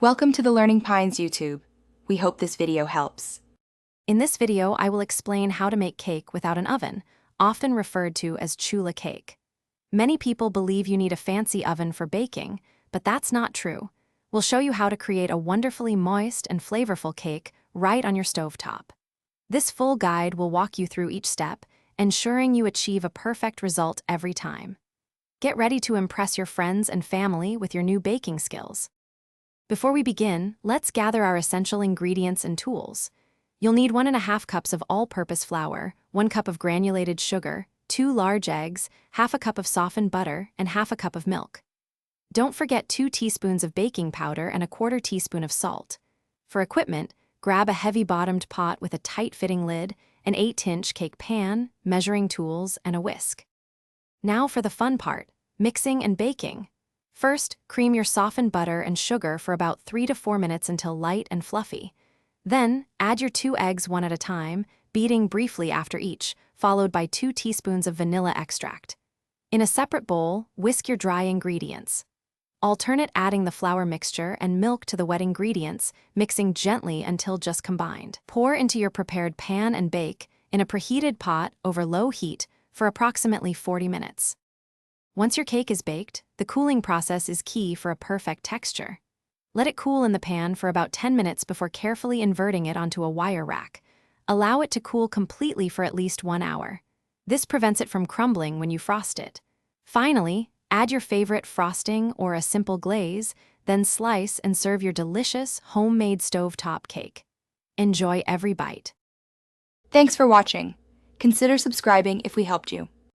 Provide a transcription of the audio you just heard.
Welcome to the Learning Pines YouTube. We hope this video helps. In this video, I will explain how to make cake without an oven, often referred to as Chula cake. Many people believe you need a fancy oven for baking, but that's not true. We'll show you how to create a wonderfully moist and flavorful cake right on your stovetop. This full guide will walk you through each step, ensuring you achieve a perfect result every time. Get ready to impress your friends and family with your new baking skills. Before we begin, let's gather our essential ingredients and tools. You'll need 1.5 cups of all-purpose flour, 1 cup of granulated sugar, 2 large eggs, half a cup of softened butter, and half a cup of milk. Don't forget 2 teaspoons of baking powder and 1/4 teaspoon of salt. For equipment, grab a heavy-bottomed pot with a tight-fitting lid, an 8-inch cake pan, measuring tools, and a whisk. Now for the fun part, mixing and baking. First, cream your softened butter and sugar for about 3 to 4 minutes until light and fluffy. Then, add your 2 eggs one at a time, beating briefly after each, followed by 2 teaspoons of vanilla extract. In a separate bowl, whisk your dry ingredients. Alternate adding the flour mixture and milk to the wet ingredients, mixing gently until just combined. Pour into your prepared pan and bake in a preheated pot over low heat for approximately 40 minutes. Once your cake is baked, the cooling process is key for a perfect texture. Let it cool in the pan for about 10 minutes before carefully inverting it onto a wire rack. Allow it to cool completely for at least 1 hour. This prevents it from crumbling when you frost it. Finally, add your favorite frosting or a simple glaze, then slice and serve your delicious homemade stovetop cake. Enjoy every bite. Thanks for watching. Consider subscribing if we helped you.